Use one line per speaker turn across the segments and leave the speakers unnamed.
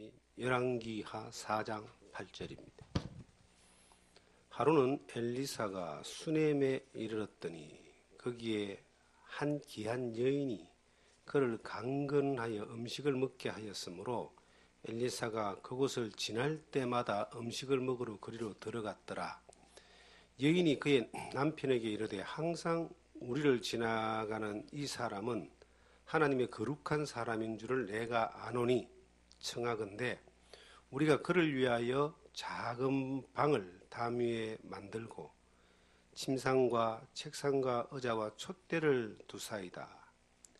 말씀이 열왕기하 4장 8절입니다. 하루는 엘리사가 수넴에 이르렀더니 거기에 한 귀한 여인이 그를 강건하여 음식을 먹게 하였으므로 엘리사가 그곳을 지날 때마다 음식을 먹으러 그리로 들어갔더라. 여인이 그의 남편에게 이르되 항상 우리를 지나가는 이 사람은 하나님의 거룩한 사람인 줄을 내가 아노니 청하건대 우리가 그를 위하여 작은 방을 담 위에 만들고 침상과 책상과 의자와 촛대를 두사이다.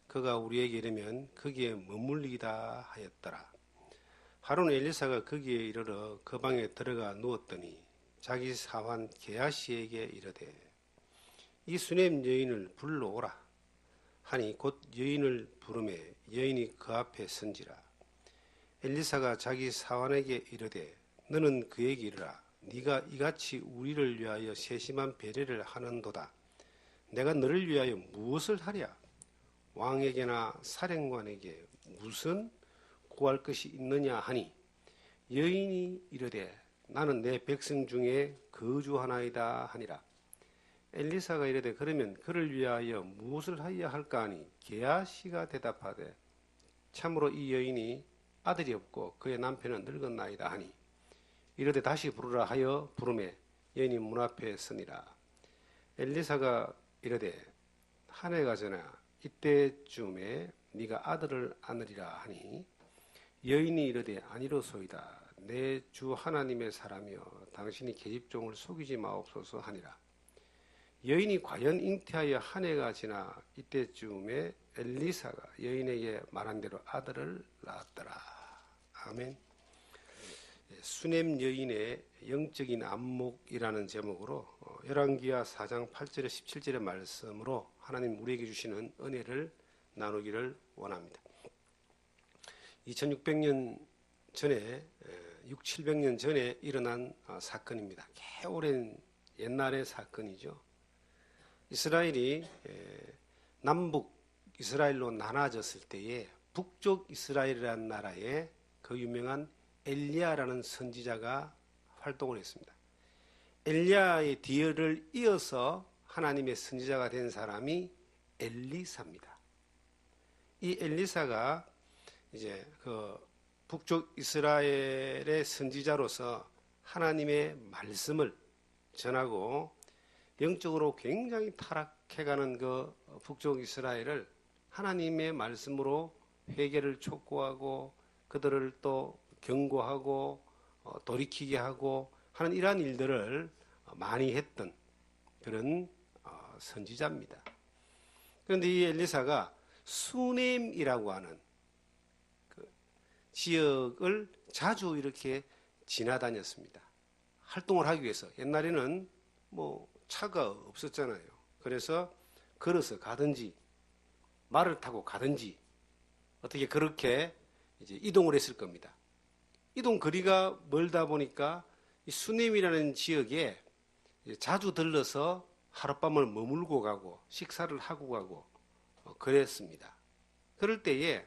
그가 우리에게 이르면 거기에 머물리다 하였더라. 하루는 엘리사가 거기에 이르러 그 방에 들어가 누웠더니 자기 사환 게하시에게 이르되 이 수넴 여인을 불러오라 하니 곧 여인을 부르매 여인이 그 앞에 선지라. 엘리사가 자기 사환에게 이르되 너는 그에게 이르라. 네가 이같이 우리를 위하여 세심한 배려를 하는도다. 내가 너를 위하여 무엇을 하랴? 왕에게나 사령관에게 무슨 구할 것이 있느냐 하니 여인이 이르되 나는 내 백성 중에 거주하나이다 하니라. 엘리사가 이르되 그러면 그를 위하여 무엇을 하여야 할까 하니 게하시가 대답하되 참으로 이 여인이 아들이 없고 그의 남편은 늙었나이다 하니 이르되 다시 부르라 하여 부르매 여인이 문 앞에 서니라. 엘리사가 이르되 한 해가 지나 이때쯤에 네가 아들을 안으리라 하니 여인이 이르되 아니로소이다. 내 주 하나님의 사람이여 당신이 계집종을 속이지 마옵소서 하니라. 여인이 과연 잉태하여 한 해가 지나 이때쯤에 엘리사가 여인에게 말한 대로 아들을 낳았더라. 아멘. 수넴 여인의 영적인 안목이라는 제목으로 열왕기하 4장 8절에 17절의 말씀으로 하나님 우리에게 주시는 은혜를 나누기를 원합니다. 2600년 전에 700년 전에 일어난 사건입니다. 꽤 오랜 옛날의 사건이죠. 이스라엘이 남북 이스라엘로 나눠졌을 때에 북쪽 이스라엘이라는 나라에 그 유명한 엘리야라는 선지자가 활동을 했습니다. 엘리야의 뒤를 이어서 하나님의 선지자가 된 사람이 엘리사입니다. 이 엘리사가 이제 그 북쪽 이스라엘의 선지자로서 하나님의 말씀을 전하고 영적으로 굉장히 타락해가는 그 북쪽 이스라엘을 하나님의 말씀으로 회개를 촉구하고 그들을 또 경고하고 돌이키게 하고 하는 이러한 일들을 많이 했던 그런 선지자입니다. 그런데 이 엘리사가 수넴이라고 하는 그 지역을 자주 이렇게 지나다녔습니다. 활동을 하기 위해서. 옛날에는 뭐 차가 없었잖아요. 그래서 걸어서 가든지 말을 타고 가든지 어떻게 그렇게 이제 이동을 했을 겁니다. 이동 거리가 멀다 보니까 이 수넴이라는 지역에 자주 들러서 하룻밤을 머물고 가고 식사를 하고 가고 그랬습니다. 그럴 때에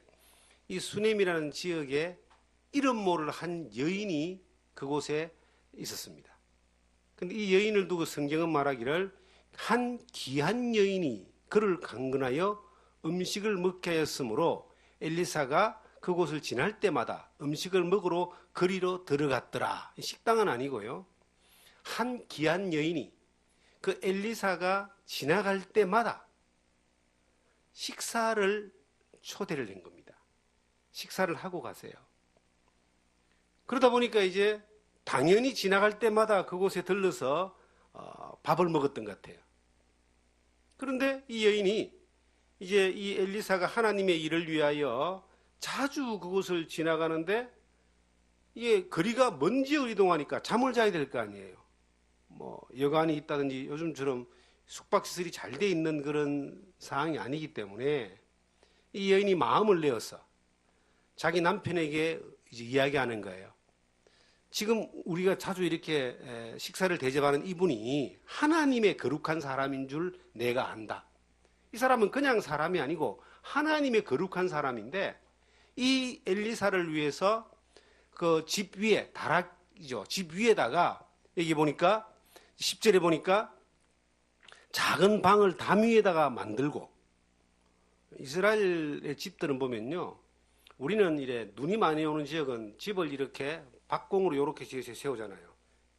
이 수넴이라는 지역에 이름 모를 한 여인이 그곳에 있었습니다. 근데 이 여인을 두고 성경은 말하기를 한 귀한 여인이 그를 강건하여 음식을 먹게 하였으므로 엘리사가 그곳을 지날 때마다 음식을 먹으러 거리로 들어갔더라. 식당은 아니고요. 한 귀한 여인이 그 엘리사가 지나갈 때마다 식사를 초대를 한 겁니다. 식사를 하고 가세요. 그러다 보니까 이제 당연히 지나갈 때마다 그곳에 들러서 밥을 먹었던 것 같아요. 그런데 이 여인이 이제 이 엘리사가 하나님의 일을 위하여 자주 그곳을 지나가는데 이게 거리가 먼 지역을 이동하니까 잠을 자야 될 거 아니에요. 뭐 여관이 있다든지 요즘처럼 숙박시설이 잘 돼 있는 그런 상황이 아니기 때문에 이 여인이 마음을 내어서 자기 남편에게 이제 이야기하는 거예요. 지금 우리가 자주 이렇게 식사를 대접하는 이분이 하나님의 거룩한 사람인 줄 내가 안다. 이 사람은 그냥 사람이 아니고 하나님의 거룩한 사람인데 이 엘리사를 위해서 그 집 위에 다락이죠. 집 위에다가 여기 보니까 10절에 보니까 작은 방을 담 위에다가 만들고, 이스라엘의 집들은 보면요, 우리는 이래 눈이 많이 오는 지역은 집을 이렇게 박공으로 이렇게 세우잖아요.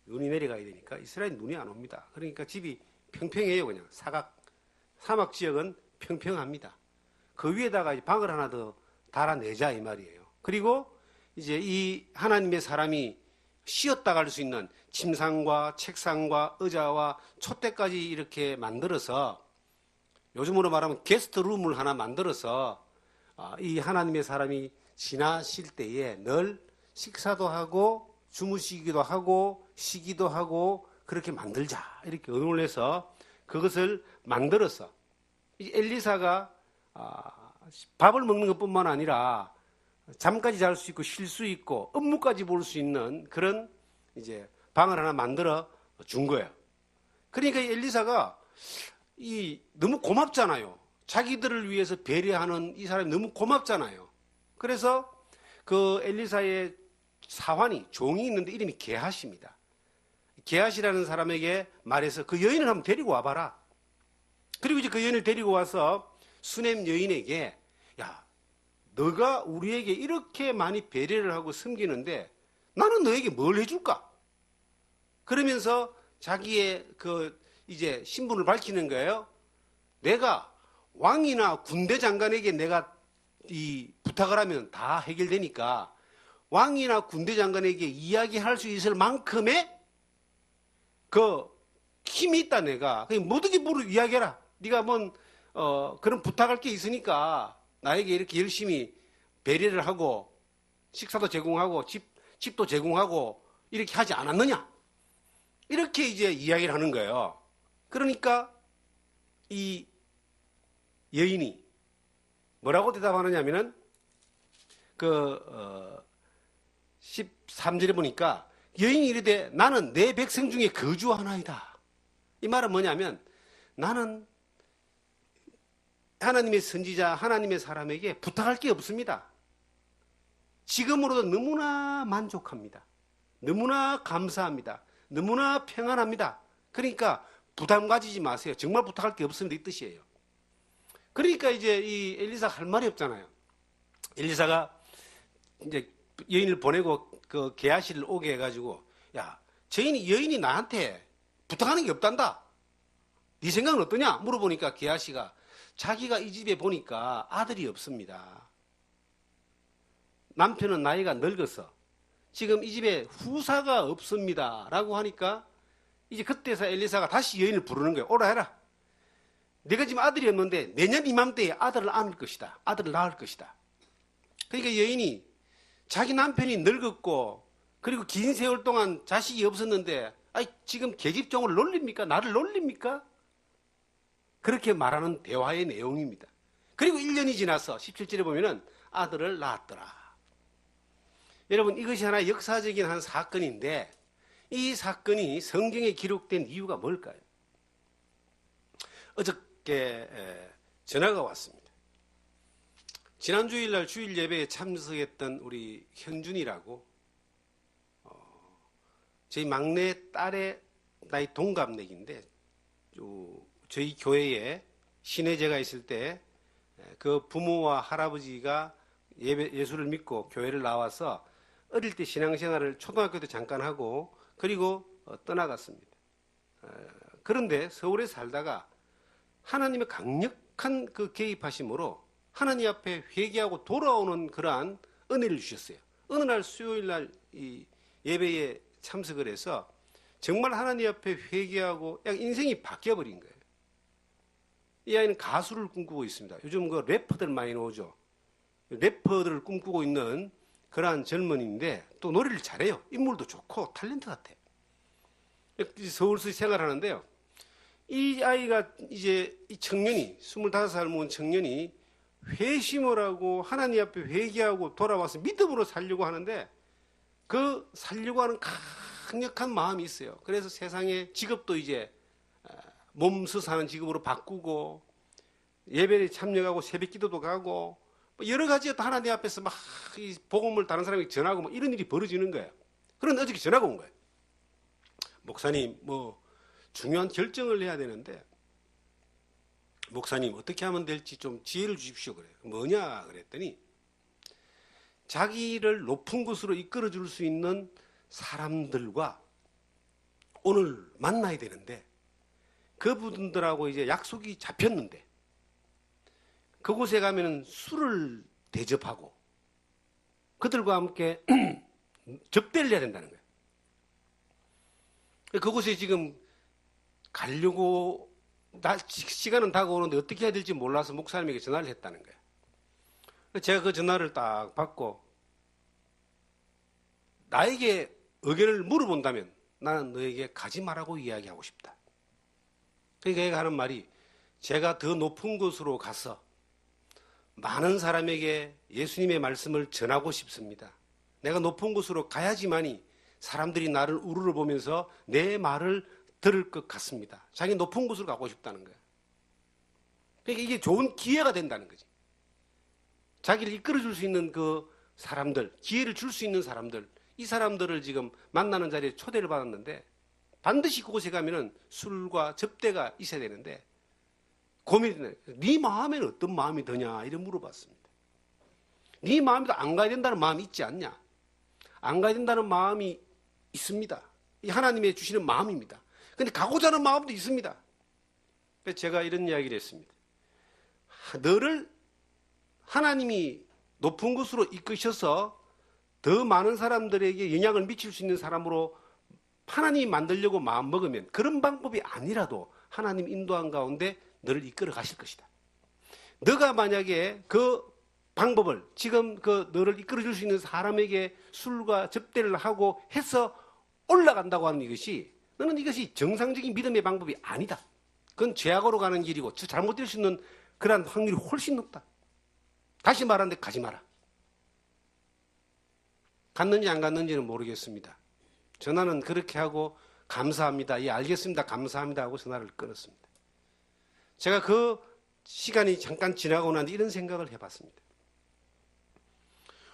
눈이 내려가야 되니까. 이스라엘 눈이 안 옵니다. 그러니까 집이 평평해요. 그냥 사막 지역은 평평합니다. 그 위에다가 방을 하나 더 달아내자 이 말이에요. 그리고 이제 이 하나님의 사람이 쉬었다 갈 수 있는 침상과 책상과 의자와 촛대까지 이렇게 만들어서, 요즘으로 말하면 게스트룸을 하나 만들어서 이 하나님의 사람이 지나실 때에 늘 식사도 하고 주무시기도 하고 쉬기도 하고 그렇게 만들자, 이렇게 의논을 해서 그것을 만들어서 이 엘리사가 밥을 먹는 것뿐만 아니라 잠까지 잘 수 있고 쉴 수 있고 업무까지 볼 수 있는 그런 이제 방을 하나 만들어 준 거예요. 그러니까 엘리사가 너무 고맙잖아요. 자기들을 위해서 배려하는 이 사람이 너무 고맙잖아요. 그래서 그 엘리사의 사환이, 종이 있는데 이름이 게하시입니다. 게하시라는 사람에게 말해서 그 여인을 한번 데리고 와봐라. 그리고 이제 그 여인을 데리고 와서 수넴 여인에게, 야, 너가 우리에게 이렇게 많이 배려를 하고 섬기는데 나는 너에게 뭘 해줄까? 그러면서 자기의 이제 신분을 밝히는 거예요. 내가 왕이나 군대 장관에게 내가 부탁을 하면 다 해결되니까 왕이나 군대 장관에게 이야기할 수 있을 만큼의 그 힘이 있다. 내가 그냥 뭐든지 이야기해라. 네가 그런 부탁할 게 있으니까 나에게 이렇게 열심히 배려를 하고 식사도 제공하고 집도 제공하고 이렇게 하지 않았느냐, 이렇게 이제 이야기를 하는 거예요. 그러니까 이 여인이 뭐라고 대답하느냐면은 13절에 보니까 여인이 이르되 나는 내 백성 중에 거주하나이다. 이 말은 뭐냐면 나는 하나님의 선지자, 하나님의 사람에게 부탁할 게 없습니다. 지금으로도 너무나 만족합니다. 너무나 감사합니다. 너무나 평안합니다. 그러니까 부담 가지지 마세요. 정말 부탁할 게 없습니다. 이 뜻이에요. 그러니까 이제 이 엘리사가 할 말이 없잖아요. 엘리사가 이제 여인을 보내고 그 게하시를 오게 해가지고, 야, 여인이 나한테 부탁하는 게 없단다. 네 생각은 어떠냐? 물어보니까 게하시가 자기가 이 집에 보니까 아들이 없습니다. 남편은 나이가 늙어서 지금 이 집에 후사가 없습니다. 라고 하니까 이제 그때서 엘리사가 다시 여인을 부르는 거예요. 오라 해라. 내가 지금 아들이 없는데 내년 이맘때에 아들을 안을 것이다. 아들을 낳을 것이다. 그러니까 여인이 자기 남편이 늙었고 그리고 긴 세월 동안 자식이 없었는데 지금 계집종을 놀립니까? 나를 놀립니까? 그렇게 말하는 대화의 내용입니다. 그리고 1년이 지나서 17절에 보면은 아들을 낳았더라. 여러분, 이것이 하나의 역사적인 한 사건인데 이 사건이 성경에 기록된 이유가 뭘까요? 어저께 전화가 왔습니다. 지난 주일날 주일 예배에 참석했던 우리 현준이라고 저희 막내 딸의 나이 동갑내기인데 저희 교회에 신혜제가 있을 때 그 부모와 할아버지가 예수를 믿고 교회를 나와서 어릴 때 신앙생활을 초등학교 때 잠깐 하고 그리고 떠나갔습니다. 그런데 서울에 살다가 하나님의 강력한 그 개입하심으로 하나님 앞에 회개하고 돌아오는 그러한 은혜를 주셨어요. 어느 날 수요일 날 이 예배에 참석을 해서 정말 하나님 앞에 회개하고 인생이 바뀌어버린 거예요. 이 아이는 가수를 꿈꾸고 있습니다. 요즘 그 래퍼들 많이 나오죠. 래퍼들을 꿈꾸고 있는 그러한 젊은이인데 또 노래를 잘해요. 인물도 좋고 탤런트 같아. 서울서 생활하는데요. 이 아이가 이제 이 청년이 25살 먹은 청년이 회심을 하고 하나님 앞에 회개하고 돌아와서 믿음으로 살려고 하는데 그 살려고 하는 강력한 마음이 있어요. 그래서 세상에 직업도 이제 몸서 사는 직업으로 바꾸고 예배에 참여하고 새벽 기도도 가고 여러 가지 하나님 앞에서 막 이 복음을 다른 사람에게 전하고 막 이런 일이 벌어지는 거예요. 그런데 어저께 전화가 온 거예요. 목사님, 중요한 결정을 해야 되는데, 목사님, 어떻게 하면 될지 좀 지혜를 주십시오. 그래요. 뭐냐? 그랬더니, 자기를 높은 곳으로 이끌어 줄 수 있는 사람들과 오늘 만나야 되는데, 그분들하고 이제 약속이 잡혔는데, 그곳에 가면 술을 대접하고, 그들과 함께 접대를 해야 된다는 거예요. 그곳에 지금 가려고 시간은 다가오는데 어떻게 해야 될지 몰라서 목사님에게 전화를 했다는 거예요. 제가 그 전화를 딱 받고 나에게 의견을 물어본다면 나는 너에게 가지 말라고 이야기하고 싶다. 그러니까 얘가 하는 말이 제가 더 높은 곳으로 가서 많은 사람에게 예수님의 말씀을 전하고 싶습니다. 내가 높은 곳으로 가야지만이 사람들이 나를 우러러보면서 내 말을 들을 것 같습니다. 자기 높은 곳으로 가고 싶다는 거예요. 그러니까 이게 좋은 기회가 된다는 거지. 자기를 이끌어줄 수 있는 그 사람들, 기회를 줄 수 있는 사람들, 이 사람들을 지금 만나는 자리에 초대를 받았는데 반드시 그곳에 가면은 술과 접대가 있어야 되는데 고민이 되네. 네 마음에는 어떤 마음이 드냐 이렇게 물어봤습니다. 네 마음에도 안 가야 된다는 마음이 있지 않냐? 안 가야 된다는 마음이 있습니다. 이 하나님의 주시는 마음입니다. 근데 가고자 하는 마음도 있습니다. 그래서 제가 이런 이야기를 했습니다. 너를 하나님이 높은 곳으로 이끄셔서 더 많은 사람들에게 영향을 미칠 수 있는 사람으로 하나님이 만들려고 마음먹으면 그런 방법이 아니라도 하나님 인도한 가운데 너를 이끌어 가실 것이다. 너가 만약에 그 방법을 지금 그 너를 이끌어 줄 수 있는 사람에게 술과 접대를 하고 해서 올라간다고 하는 이것이 너는 이것이 정상적인 믿음의 방법이 아니다. 그건 죄악으로 가는 길이고 잘못될 수 있는 그러한 확률이 훨씬 높다. 다시 말하는데 가지 마라. 갔는지 안 갔는지는 모르겠습니다. 전화는 그렇게 하고 감사합니다. 예, 알겠습니다. 감사합니다 하고 전화를 끊었습니다. 제가 그 시간이 잠깐 지나고 난 뒤 이런 생각을 해봤습니다.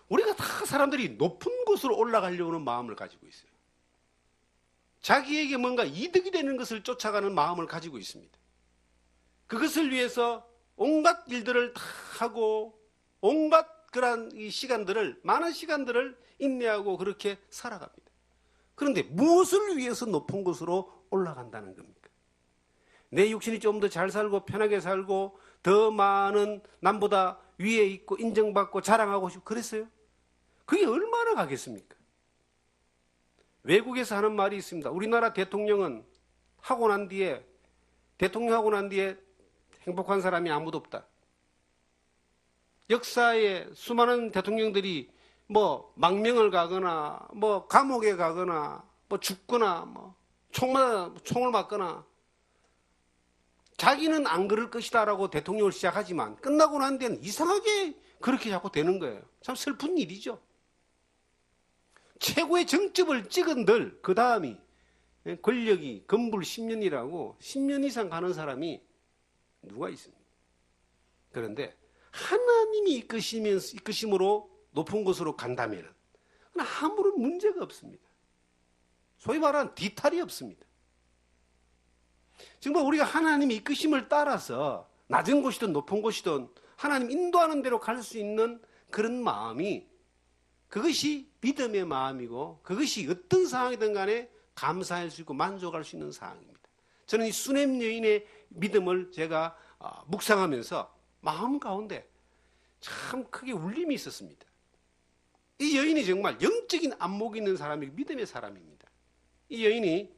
우리가 다 사람들이 높은 곳으로 올라가려고 하는 마음을 가지고 있어요. 자기에게 뭔가 이득이 되는 것을 쫓아가는 마음을 가지고 있습니다. 그것을 위해서 온갖 일들을 다 하고 온갖 그러한 이 시간들을 많은 시간들을 인내하고 그렇게 살아갑니다. 그런데 무엇을 위해서 높은 곳으로 올라간다는 겁니까? 내 육신이 좀 더 잘 살고 편하게 살고 더 많은 남보다 위에 있고 인정받고 자랑하고 싶고 그랬어요? 그게 얼마나 가겠습니까? 외국에서 하는 말이 있습니다. 우리나라 대통령 하고 난 뒤에 행복한 사람이 아무도 없다. 역사에 수많은 대통령들이 망명을 가거나 감옥에 가거나 죽거나 총을 맞거나 자기는 안 그럴 것이다라고 대통령을 시작하지만 끝나고 난 뒤에는 이상하게 그렇게 자꾸 되는 거예요. 참 슬픈 일이죠. 최고의 정점을 찍은들 그 다음이 권력이 건불 10년이라고 10년 이상 가는 사람이 누가 있습니까? 그런데 하나님이 이끄심으로 높은 곳으로 간다면 아무런 문제가 없습니다. 소위 말하는 뒤탈이 없습니다. 정말 우리가 하나님의 이끄심을 따라서 낮은 곳이든 높은 곳이든 하나님 인도하는 대로 갈 수 있는 그런 마음이 그것이 믿음의 마음이고 그것이 어떤 상황이든 간에 감사할 수 있고 만족할 수 있는 상황입니다. 저는 이 수넴 여인의 믿음을 제가 묵상하면서 마음 가운데 참 크게 울림이 있었습니다. 이 여인이 정말 영적인 안목이 있는 사람이 믿음의 사람입니다. 이 여인이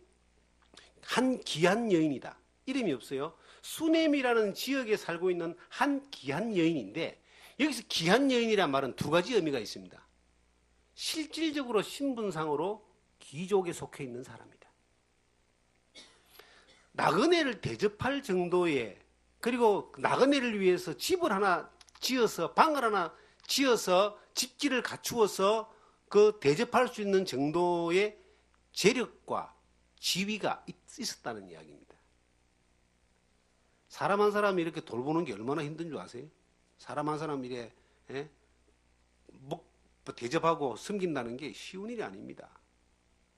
한 귀한 여인이다. 이름이 없어요. 수넴이라는 지역에 살고 있는 한 귀한 여인인데 여기서 귀한 여인이란 말은 두 가지 의미가 있습니다. 실질적으로 신분상으로 귀족에 속해 있는 사람이다. 나그네를 대접할 정도의 그리고 나그네를 위해서 집을 하나 지어서 방을 하나 지어서 집기를 갖추어서 그 대접할 수 있는 정도의 재력과 지위가 있었다는 이야기입니다. 사람 한 사람이 이렇게 돌보는 게 얼마나 힘든 줄 아세요? 사람 한 사람 이래 예? 대접하고 섬긴다는 게 쉬운 일이 아닙니다.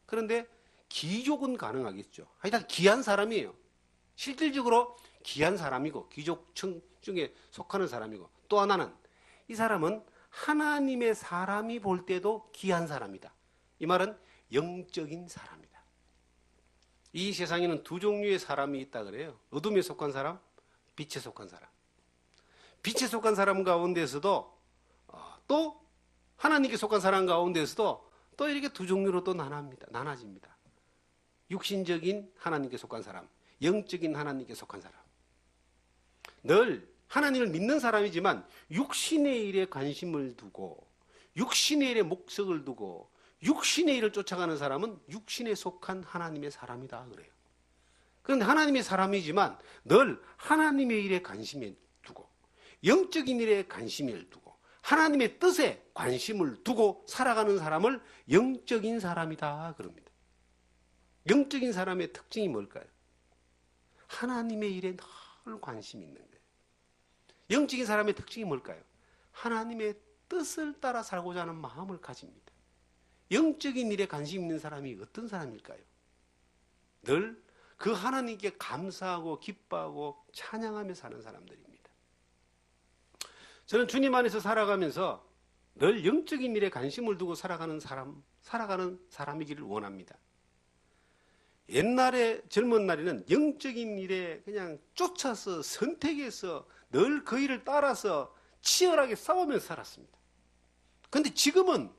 그런데 귀족은 가능하겠죠. 하여튼 귀한 사람이에요. 실질적으로 귀한 사람이고 귀족층 중에 속하는 사람이고, 또 하나는 이 사람은 하나님의 사람이 볼 때도 귀한 사람이다. 이 말은 영적인 사람이다. 이 세상에는 두 종류의 사람이 있다 그래요. 어둠에 속한 사람, 빛에 속한 사람. 빛에 속한 사람 가운데서도 또 하나님께 속한 사람 가운데서도 또 이렇게 두 종류로 또 나눠집니다. 육신적인 하나님께 속한 사람, 영적인 하나님께 속한 사람. 늘 하나님을 믿는 사람이지만 육신의 일에 관심을 두고 육신의 일에 목적을 두고 육신의 일을 쫓아가는 사람은 육신에 속한 하나님의 사람이다 그래요. 그런데 하나님의 사람이지만 늘 하나님의 일에 관심을 두고 영적인 일에 관심을 두고 하나님의 뜻에 관심을 두고 살아가는 사람을 영적인 사람이다 그럽니다. 영적인 사람의 특징이 뭘까요? 하나님의 일에 늘 관심이 있는 거예요. 영적인 사람의 특징이 뭘까요? 하나님의 뜻을 따라 살고자 하는 마음을 가집니다. 영적인 일에 관심 있는 사람이 어떤 사람일까요? 늘 그 하나님께 감사하고 기뻐하고 찬양하며 사는 사람들입니다. 저는 주님 안에서 살아가면서 늘 영적인 일에 관심을 두고 살아가는 사람이기를 원합니다. 옛날에 젊은 날에는 영적인 일에 그냥 쫓아서 선택해서 늘 그 일을 따라서 치열하게 싸우면서 살았습니다. 그런데 지금은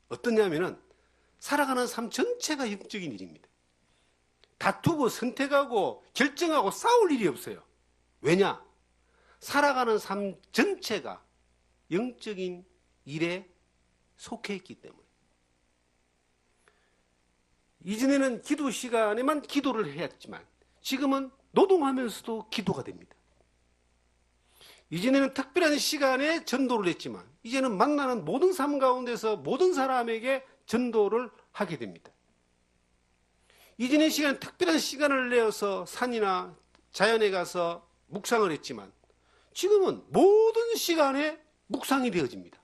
어떠냐면은 살아가는 삶 전체가 영적인 일입니다. 다투고 선택하고 결정하고 싸울 일이 없어요. 왜냐? 살아가는 삶 전체가 영적인 일에 속해 있기 때문에. 이전에는 기도 시간에만 기도를 했지만 지금은 노동하면서도 기도가 됩니다. 이전에는 특별한 시간에 전도를 했지만 이제는 만나는 모든 삶 가운데서 모든 사람에게 전도를 하게 됩니다. 이전의 시간은 특별한 시간을 내어서 산이나 자연에 가서 묵상을 했지만 지금은 모든 시간에 묵상이 되어집니다.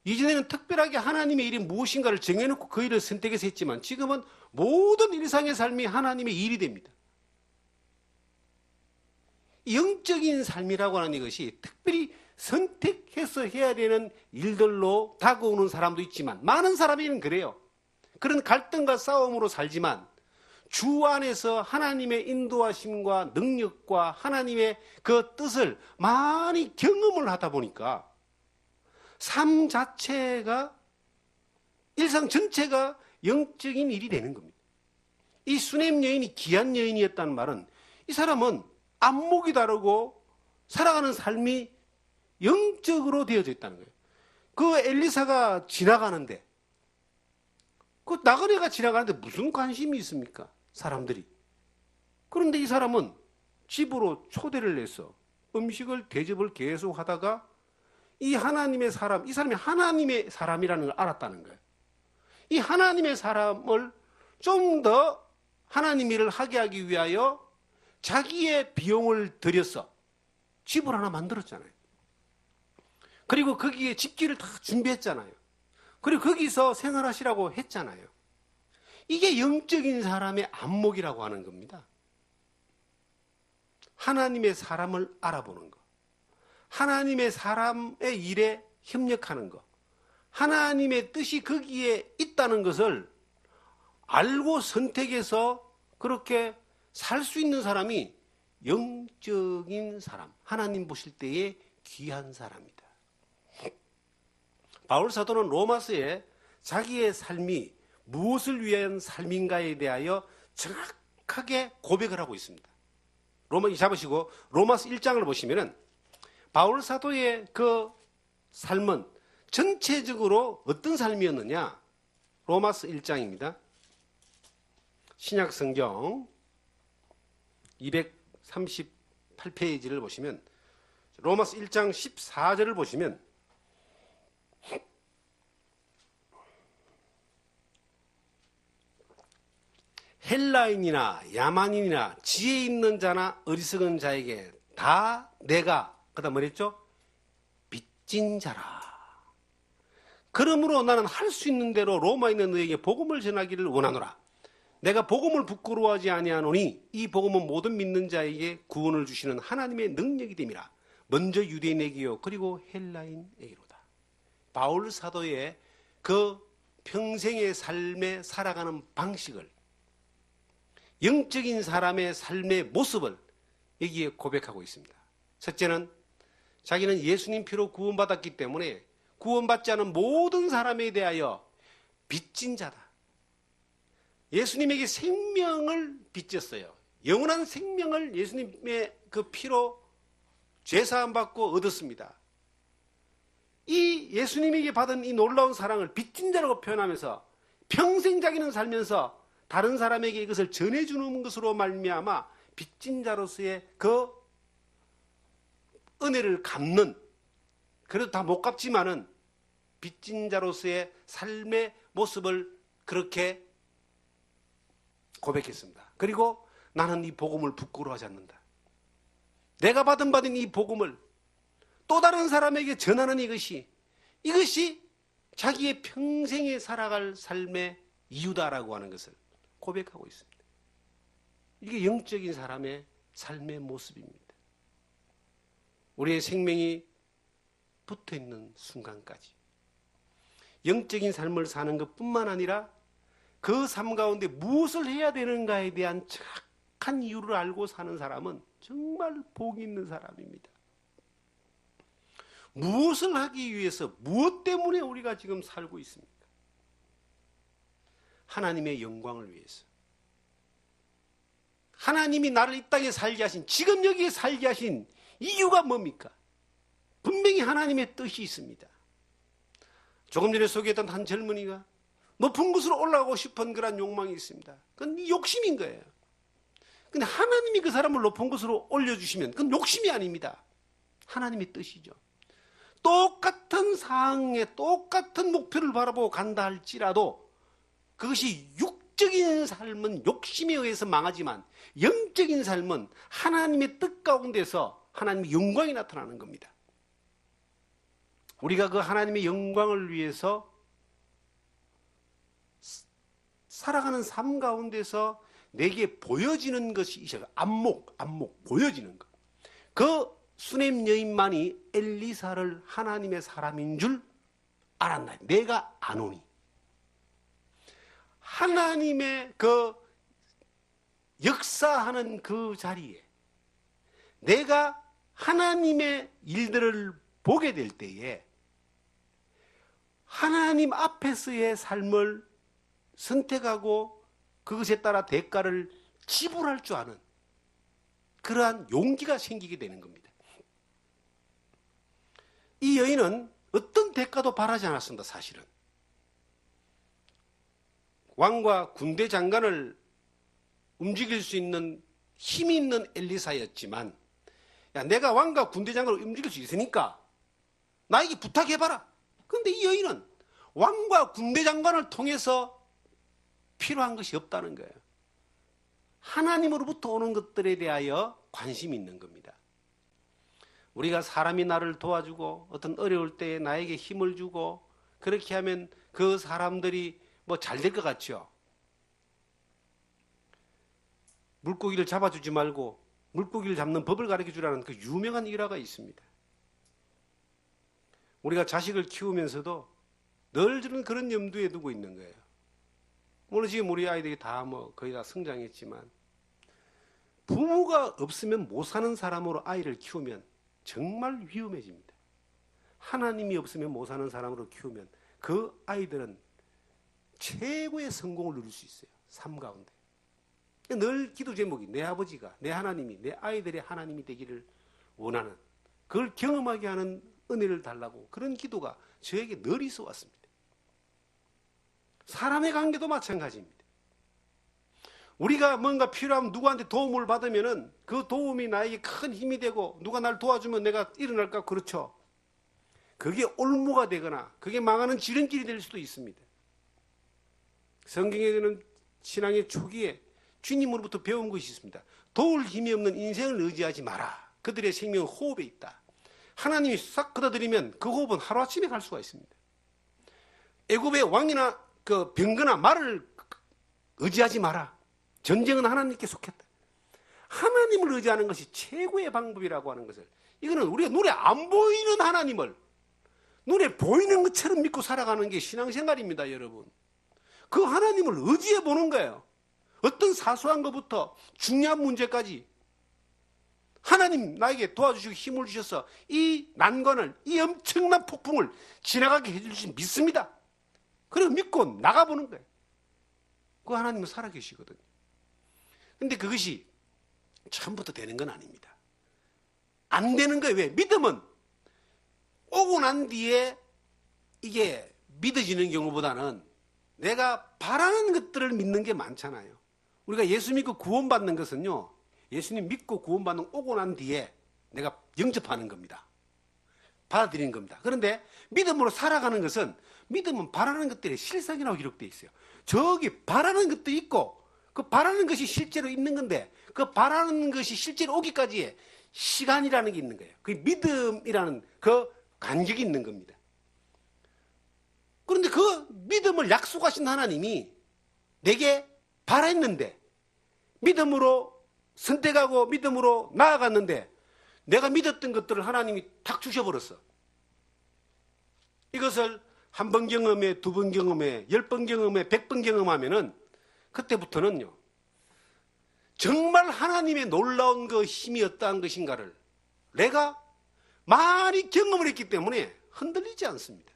이전에는 특별하게 하나님의 일이 무엇인가를 정해놓고 그 일을 선택해서 했지만 지금은 모든 일상의 삶이 하나님의 일이 됩니다. 영적인 삶이라고 하는 이것이 특별히 선택해서 해야 되는 일들로 다가오는 사람도 있지만 많은 사람이 그래요. 그런 갈등과 싸움으로 살지만 주 안에서 하나님의 인도하심과 능력과 하나님의 그 뜻을 많이 경험을 하다 보니까 삶 자체가, 일상 전체가 영적인 일이 되는 겁니다. 이 수넴 여인이 귀한 여인이었다는 말은 이 사람은 안목이 다르고 살아가는 삶이 영적으로 되어져 있다는 거예요. 그 엘리사가 지나가는데, 그 나그네가 지나가는데 무슨 관심이 있습니까? 사람들이. 그런데 이 사람은 집으로 초대를 해서 음식을 대접을 계속 하다가 이 하나님의 사람, 이 사람이 하나님의 사람이라는 걸 알았다는 거예요. 이 하나님의 사람을 좀 더 하나님 일을 하게 하기 위하여 자기의 비용을 들여서 집을 하나 만들었잖아요. 그리고 거기에 집기를 다 준비했잖아요. 그리고 거기서 생활하시라고 했잖아요. 이게 영적인 사람의 안목이라고 하는 겁니다. 하나님의 사람을 알아보는 것. 하나님의 사람의 일에 협력하는 것. 하나님의 뜻이 거기에 있다는 것을 알고 선택해서 그렇게 살 수 있는 사람이 영적인 사람, 하나님 보실 때의 귀한 사람이다. 바울 사도는 로마서에 자기의 삶이 무엇을 위한 삶인가에 대하여 정확하게 고백을 하고 있습니다. 잡으시고 로마서 1장을 보시면은 바울 사도의 그 삶은 전체적으로 어떤 삶이었느냐? 로마서 1장입니다. 신약 성경 238페이지를 보시면 로마서 1장 14절을 보시면 헬라인이나 야만인이나 지혜 있는 자나 어리석은 자에게 다 내가, 그다음 뭐랬죠? 빚진 자라. 그러므로 나는 할 수 있는 대로 로마에 있는 너에게 복음을 전하기를 원하노라. 내가 복음을 부끄러워하지 아니하노니 이 복음은 모든 믿는 자에게 구원을 주시는 하나님의 능력이 됨이라. 먼저 유대인에게요 그리고 헬라인에게로다. 바울 사도의 그 평생의 삶에 살아가는 방식을, 영적인 사람의 삶의 모습을 여기에 고백하고 있습니다. 첫째는 자기는 예수님 피로 구원받았기 때문에 구원받지 않은 모든 사람에 대하여 빚진 자다. 예수님에게 생명을 빚졌어요. 영원한 생명을 예수님의 그 피로 죄사함 받고 얻었습니다. 이 예수님에게 받은 이 놀라운 사랑을 빚진 자라고 표현하면서 평생 자기는 살면서 다른 사람에게 이것을 전해주는 것으로 말미암아 빚진 자로서의 그 은혜를 갚는, 그래도 다 못 갚지만은 빚진 자로서의 삶의 모습을 그렇게 고백했습니다. 그리고 나는 이 복음을 부끄러워하지 않는다. 내가 받은 이 복음을 또 다른 사람에게 전하는 이것이 자기의 평생에 살아갈 삶의 이유다라고 하는 것을 고백하고 있습니다. 이게 영적인 사람의 삶의 모습입니다. 우리의 생명이 붙어있는 순간까지 영적인 삶을 사는 것뿐만 아니라 그 삶 가운데 무엇을 해야 되는가에 대한 정확한 이유를 알고 사는 사람은 정말 복이 있는 사람입니다. 무엇을 하기 위해서, 무엇 때문에 우리가 지금 살고 있습니까? 하나님의 영광을 위해서. 하나님이 나를 이 땅에 살게 하신, 지금 여기에 살게 하신 이유가 뭡니까? 분명히 하나님의 뜻이 있습니다. 조금 전에 소개했던 한 젊은이가 높은 곳으로 올라가고 싶은 그런 욕망이 있습니다. 그건 욕심인 거예요. 근데 하나님이 그 사람을 높은 곳으로 올려주시면 그건 욕심이 아닙니다. 하나님의 뜻이죠. 똑같은 상황에 똑같은 목표를 바라보고 간다 할지라도 그것이 육적인 삶은 욕심에 의해서 망하지만 영적인 삶은 하나님의 뜻 가운데서 하나님의 영광이 나타나는 겁니다. 우리가 그 하나님의 영광을 위해서 살아가는 삶 가운데서 내게 보여지는 것이 있어요. 안목 보여지는 것. 그 수넴 여인만이 엘리사를 하나님의 사람인 줄 알았나? 내가 아노니. 하나님의 그 역사하는 그 자리에 내가 하나님의 일들을 보게 될 때에 하나님 앞에서의 삶을 선택하고 그것에 따라 대가를 지불할 줄 아는 그러한 용기가 생기게 되는 겁니다. 이 여인은 어떤 대가도 바라지 않았습니다. 사실은 왕과 군대 장관을 움직일 수 있는 힘이 있는 엘리사였지만, 야, 내가 왕과 군대 장관을 움직일 수 있으니까 나에게 부탁해봐라. 그런데 이 여인은 왕과 군대 장관을 통해서 필요한 것이 없다는 거예요. 하나님으로부터 오는 것들에 대하여 관심이 있는 겁니다. 우리가 사람이 나를 도와주고 어떤 어려울 때에 나에게 힘을 주고 그렇게 하면 그 사람들이 뭐 잘 될 것 같죠. 물고기를 잡아주지 말고 물고기를 잡는 법을 가르쳐 주라는 그 유명한 일화가 있습니다. 우리가 자식을 키우면서도 늘 저는 그런 염두에 두고 있는 거예요. 물론 지금 우리 아이들이 다 거의 다 성장했지만 부모가 없으면 못 사는 사람으로 아이를 키우면 정말 위험해집니다. 하나님이 없으면 못 사는 사람으로 키우면 그 아이들은 최고의 성공을 누릴 수 있어요. 삶 가운데. 늘 기도 제목이 내 아버지가, 내 하나님이, 내 아이들의 하나님이 되기를 원하는, 그걸 경험하게 하는 은혜를 달라고 그런 기도가 저에게 늘 있어 왔습니다. 사람의 관계도 마찬가지입니다. 우리가 뭔가 필요하면 누구한테 도움을 받으면은 그 도움이 나에게 큰 힘이 되고 누가 날 도와주면 내가 일어날까? 그렇죠. 그게 올무가 되거나 그게 망하는 지름길이 될 수도 있습니다. 성경에는 신앙의 초기에 주님으로부터 배운 것이 있습니다. 도울 힘이 없는 인생을 의지하지 마라. 그들의 생명은 호흡에 있다. 하나님이 싹 걷어들이면 그 호흡은 하루아침에 갈 수가 있습니다. 애굽의 왕이나 그 병거나 말을 의지하지 마라. 전쟁은 하나님께 속했다. 하나님을 의지하는 것이 최고의 방법이라고 하는 것을, 이거는 우리가 눈에 안 보이는 하나님을 눈에 보이는 것처럼 믿고 살아가는 게 신앙생활입니다, 여러분. 그 하나님을 의지해 보는 거예요. 어떤 사소한 것부터 중요한 문제까지 하나님 나에게 도와주시고 힘을 주셔서 이 난관을, 이 엄청난 폭풍을 지나가게 해주신 믿습니다. 그리고 믿고 나가보는 거예요. 그 하나님은 살아계시거든요. 근데 그것이 처음부터 되는 건 아닙니다. 안 되는 거예요. 왜? 믿음은 오고 난 뒤에 이게 믿어지는 경우보다는 내가 바라는 것들을 믿는 게 많잖아요. 우리가 예수 믿고 구원받는 것은요, 예수님 믿고 구원받는 오고 난 뒤에 내가 영접하는 겁니다. 받아들이는 겁니다. 그런데 믿음으로 살아가는 것은, 믿음은 바라는 것들이 실상이라고 기록되어 있어요. 저기 바라는 것도 있고 그 바라는 것이 실제로 있는 건데, 그 바라는 것이 실제로 오기까지의 시간이라는 게 있는 거예요. 그 믿음이라는 그 간격이 있는 겁니다. 그런데 그 믿음을 약속하신 하나님이 내게 바랬는데, 믿음으로 선택하고 믿음으로 나아갔는데, 내가 믿었던 것들을 하나님이 탁 주셔버렸어. 이것을 한 번 경험해, 두 번 경험해, 10번 경험해, 100번 경험하면은 그때부터는요, 정말 하나님의 놀라운 그 힘이 어떠한 것인가를 내가 많이 경험을 했기 때문에 흔들리지 않습니다.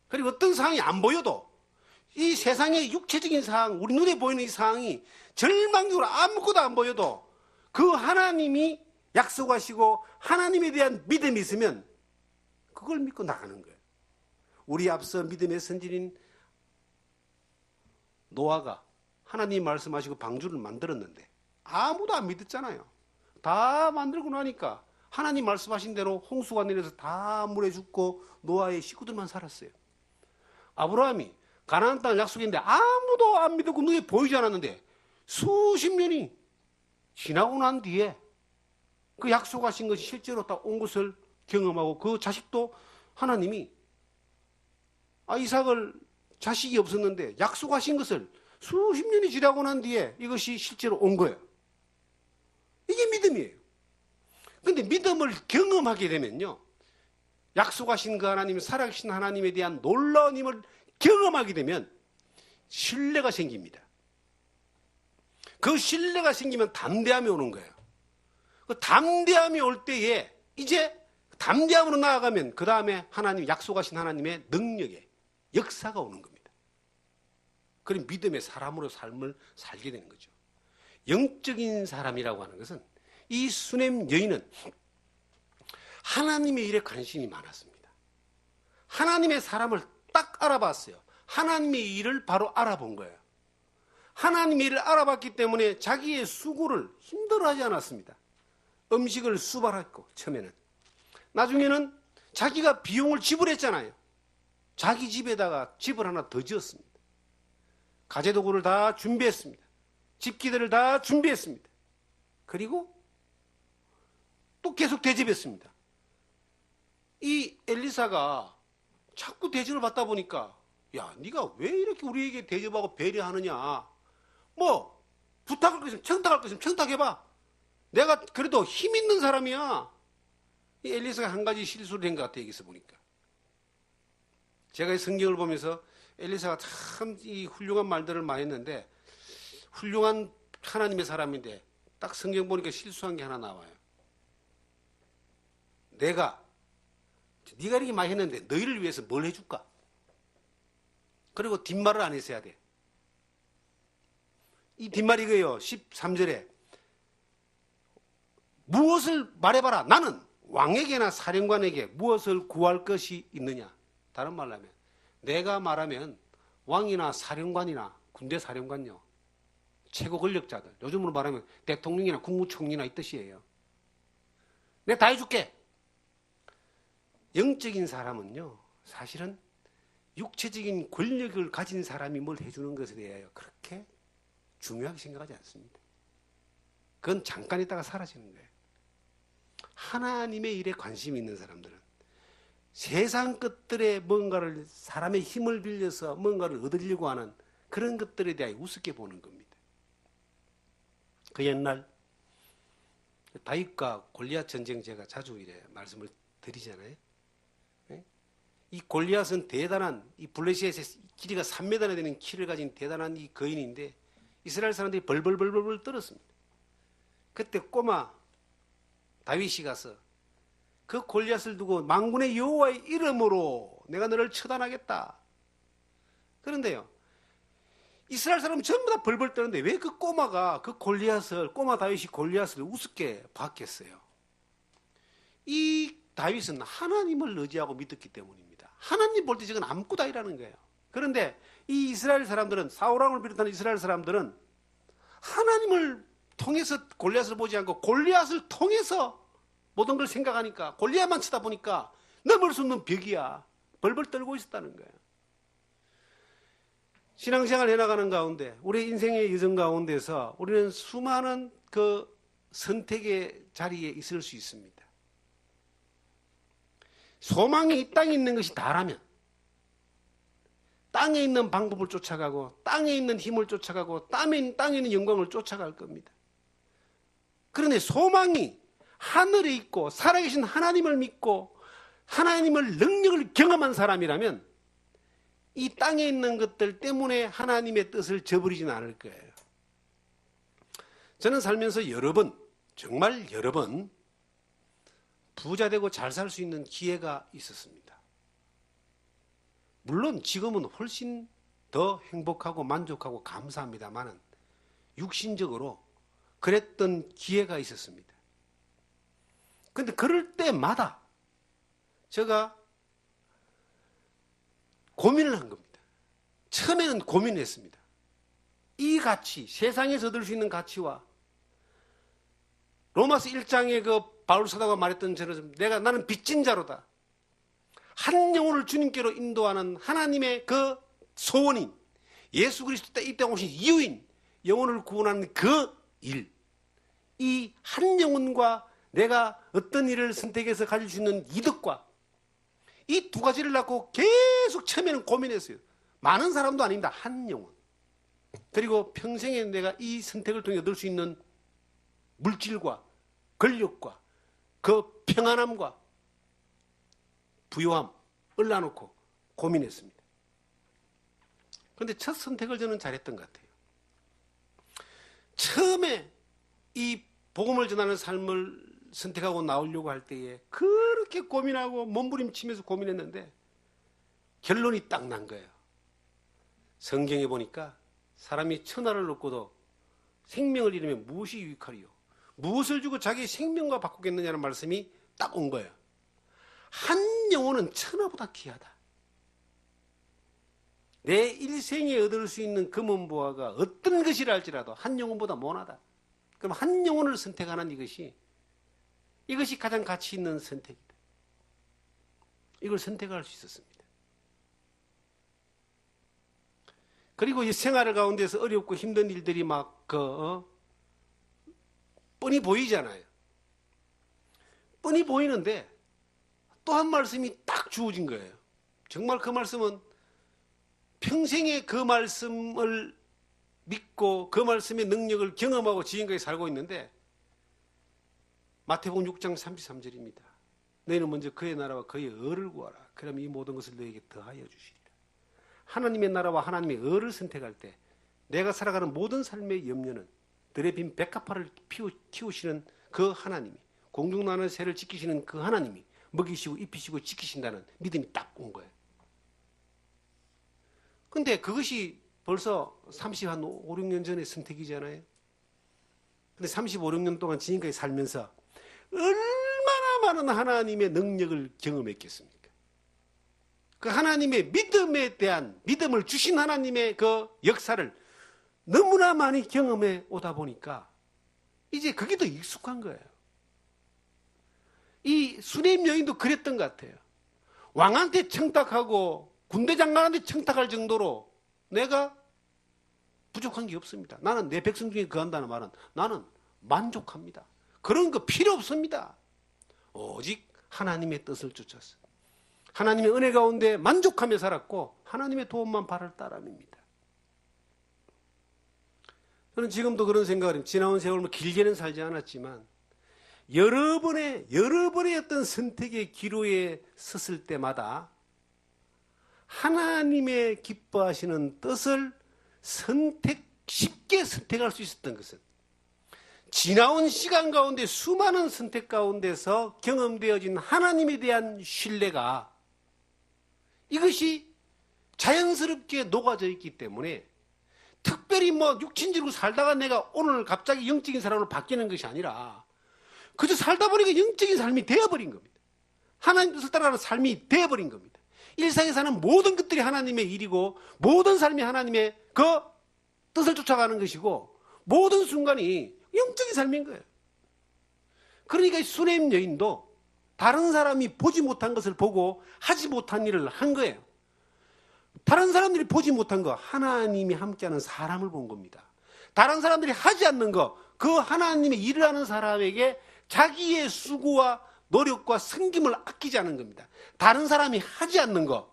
그리고 어떤 상황이 안 보여도 이 세상의 육체적인 상황, 우리 눈에 보이는 이 상황이 절망적으로 아무것도 안 보여도 그 하나님이 약속하시고 하나님에 대한 믿음이 있으면 그걸 믿고 나가는 거예요. 우리 앞서 믿음의 선진인 노아가 하나님 말씀하시고 방주를 만들었는데 아무도 안 믿었잖아요. 다 만들고 나니까 하나님 말씀하신 대로 홍수가 내려서 다 물에 죽고 노아의 식구들만 살았어요. 아브라함이 가나안 땅을 약속했는데 아무도 안 믿었고 눈에 보이지 않았는데 수십 년이 지나고 난 뒤에 그 약속하신 것이 실제로 딱 온 것을 경험하고, 그 자식도 하나님이 이삭을 자식이 없었는데 약속하신 것을 수십 년이 지나고 난 뒤에 이것이 실제로 온 거예요. 이게 믿음이에요. 그런데 믿음을 경험하게 되면요, 약속하신 그 하나님, 살아계신 하나님에 대한 놀라운 힘을 경험하게 되면 신뢰가 생깁니다. 그 신뢰가 생기면 담대함이 오는 거예요. 그 담대함이 올 때에 이제 담대함으로 나아가면 그 다음에 하나님, 약속하신 하나님의 능력에 역사가 오는 겁니다. 그럼 믿음의 사람으로 삶을 살게 되는 거죠. 영적인 사람이라고 하는 것은, 이 수넴 여인은 하나님의 일에 관심이 많았습니다. 하나님의 사람을 딱 알아봤어요. 하나님의 일을 바로 알아본 거예요. 하나님의 일을 알아봤기 때문에 자기의 수고를 힘들어하지 않았습니다. 음식을 수발했고, 처음에는. 나중에는 자기가 비용을 지불했잖아요. 자기 집에다가 집을 하나 더 지었습니다. 가재도구를 다 준비했습니다. 집기들을 다 준비했습니다. 그리고 또 계속 대접했습니다. 이 엘리사가 자꾸 대접을 받다 보니까, 야, 네가 왜 이렇게 우리에게 대접하고 배려하느냐. 뭐 부탁할 거 있으면, 청탁할 거 있으면 청탁해봐. 내가 그래도 힘 있는 사람이야. 이 엘리사가 한 가지 실수를 한 것 같아요, 여기서 보니까. 제가 이 성경을 보면서 엘리사가 참 이 훌륭한 말들을 많이 했는데, 훌륭한 하나님의 사람인데 딱 성경 보니까 실수한 게 하나 나와요. 네가 이렇게 많이 했는데 너희를 위해서 뭘 해줄까? 그리고 뒷말을 안 했어야 돼. 이 뒷말이 이거예요. 13절에 무엇을 말해봐라. 나는 왕에게나 사령관에게 무엇을 구할 것이 있느냐. 다른 말로 하면, 내가 말하면 왕이나 사령관이나 군대 사령관요, 최고 권력자들, 요즘으로 말하면 대통령이나 국무총리나 이 뜻이에요. 내가 다 해줄게. 영적인 사람은요, 사실은 육체적인 권력을 가진 사람이 뭘 해주는 것에 대하여 그렇게 중요하게 생각하지 않습니다. 그건 잠깐 있다가 사라지는 거예요. 하나님의 일에 관심이 있는 사람들은 세상 것들에 뭔가를, 사람의 힘을 빌려서 뭔가를 얻으려고 하는 그런 것들에 대해 우습게 보는 겁니다. 그 옛날 다윗과 골리앗 전쟁 제가 자주 이래 말씀을 드리잖아요. 이 골리앗은 대단한, 이 블레셋의 길이가 3m나 되는 키를 가진 대단한 이 거인인데 이스라엘 사람들이 벌벌벌벌 떨었습니다. 그때 꼬마 다윗이 가서 그 골리앗을 두고 만군의 여호와의 이름으로 내가 너를 처단하겠다. 그런데요, 이스라엘 사람은 전부 다 벌벌 떠는데 왜 그 꼬마가 그 골리앗을, 꼬마 다윗이 골리앗을 우습게 봤겠어요? 이 다윗은 하나님을 의지하고 믿었기 때문입니다. 하나님 볼 때 저건 아무것도 아니라는 거예요. 그런데 이 이스라엘 사람들은, 사울왕을 비롯한 이스라엘 사람들은 하나님을 통해서 골리앗을 보지 않고 골리앗을 통해서 모든 걸 생각하니까, 골리앗만 쳐다보니까 넘을 수 없는 벽이야. 벌벌 떨고 있었다는 거예요. 신앙생활 해나가는 가운데, 우리 인생의 여정 가운데서 우리는 수많은 그 선택의 자리에 있을 수 있습니다. 소망이 이 땅에 있는 것이 다라면 땅에 있는 방법을 쫓아가고 땅에 있는 힘을 쫓아가고 땅에 있는 영광을 쫓아갈 겁니다. 그런데 소망이 하늘에 있고 살아계신 하나님을 믿고 하나님을 능력을 경험한 사람이라면 이 땅에 있는 것들 때문에 하나님의 뜻을 저버리지는 않을 거예요. 저는 살면서 여러 번, 정말 여러 번 부자 되고 잘 살 수 있는 기회가 있었습니다. 물론 지금은 훨씬 더 행복하고 만족하고 감사합니다만은 육신적으로 그랬던 기회가 있었습니다. 그런데 그럴 때마다 제가 고민을 한 겁니다. 처음에는 고민했습니다. 이 가치, 세상에서 얻을 수 있는 가치와 로마서 1장에 그 바울 사도가 말했던 것처럼 나는 빚진 자로다. 한 영혼을 주님께로 인도하는 하나님의 그 소원인, 예수 그리스도 이 땅에 오신 이유인 영혼을 구원하는 그 일, 이 한 영혼과 내가 어떤 일을 선택해서 가질 수 있는 이득과 이 두 가지를 갖고 계속 처음에는 고민했어요. 많은 사람도 아닙니다. 한 영혼. 그리고 평생에 내가 이 선택을 통해 얻을 수 있는 물질과 권력과 그 평안함과 부요함을 놔놓고 고민했습니다. 그런데 첫 선택을 저는 잘했던 것 같아요. 처음에 이 복음을 전하는 삶을 선택하고 나오려고 할 때에 그렇게 고민하고 몸부림치면서 고민했는데 결론이 딱 난 거예요. 성경에 보니까 사람이 천하를 얻고도 생명을 잃으면 무엇이 유익하리요? 무엇을 주고 자기 생명과 바꾸겠느냐는 말씀이 딱 온 거예요. 한 영혼은 천하보다 귀하다. 내 일생에 얻을 수 있는 금은보화가 어떤 것이라 할지라도 한 영혼보다 못하다. 그럼 한 영혼을 선택하는 이것이 가장 가치 있는 선택이다. 이걸 선택할 수 있었습니다. 그리고 이 생활 가운데서 어렵고 힘든 일들이 막 뻔히 보이잖아요. 뻔히 보이는데 또 한 말씀이 딱 주어진 거예요. 정말 그 말씀은 평생에 그 말씀을 믿고 그 말씀의 능력을 경험하고 지금까지 살고 있는데 마태복음 6장 33절입니다. 너희는 먼저 그의 나라와 그의 의를 구하라. 그러면 이 모든 것을 너에게 더하여 주시리라. 하나님의 나라와 하나님의 의를 선택할 때 내가 살아가는 모든 삶의 염려는 들의 빈 백합화를 키우시는 그 하나님이, 공중나는 새를 지키시는 그 하나님이 먹이시고 입히시고 지키신다는 믿음이 딱 온 거예요. 근데 그것이 벌써 5, 6년 전의 선택이잖아요. 근데 35, 6년 동안 지금까지 살면서 얼마나 많은 하나님의 능력을 경험했겠습니까? 그 하나님의 믿음에 대한, 믿음을 주신 하나님의 그 역사를 너무나 많이 경험해 오다 보니까 이제 그게 더 익숙한 거예요. 이 수레임 여인도 그랬던 것 같아요. 왕한테 청탁하고 군대 장관한테 청탁할 정도로 내가 부족한 게 없습니다. 나는 내 백성 중에 거한다는 말은 나는 만족합니다. 그런 거 필요 없습니다. 오직 하나님의 뜻을 쫓았어요. 하나님의 은혜 가운데 만족하며 살았고 하나님의 도움만 발을 따라합니다. 저는 지금도 그런 생각을 해요. 지나온 세월 뭐 길게는 살지 않았지만 여러 번의 어떤 선택의 기로에 섰을 때마다 하나님의 기뻐하시는 뜻을 쉽게 선택할 수 있었던 것은 지나온 시간 가운데 수많은 선택 가운데서 경험되어진 하나님에 대한 신뢰가 이것이 자연스럽게 녹아져 있기 때문에 특별히 뭐 육친지로 살다가 내가 오늘 갑자기 영적인 사람으로 바뀌는 것이 아니라 그저 살다 보니까 영적인 삶이 되어버린 겁니다. 하나님 뜻을 따라가는 삶이 되어버린 겁니다. 일상에 사는 모든 것들이 하나님의 일이고 모든 삶이 하나님의 그 뜻을 쫓아가는 것이고 모든 순간이 영적인 삶인 거예요. 그러니까 수네임 여인도 다른 사람이 보지 못한 것을 보고 하지 못한 일을 한 거예요. 다른 사람들이 보지 못한 거 하나님이 함께하는 사람을 본 겁니다. 다른 사람들이 하지 않는 거 그 하나님의 일을 하는 사람에게 자기의 수고와 노력과 섬김을 아끼지 않은 겁니다. 다른 사람이 하지 않는 거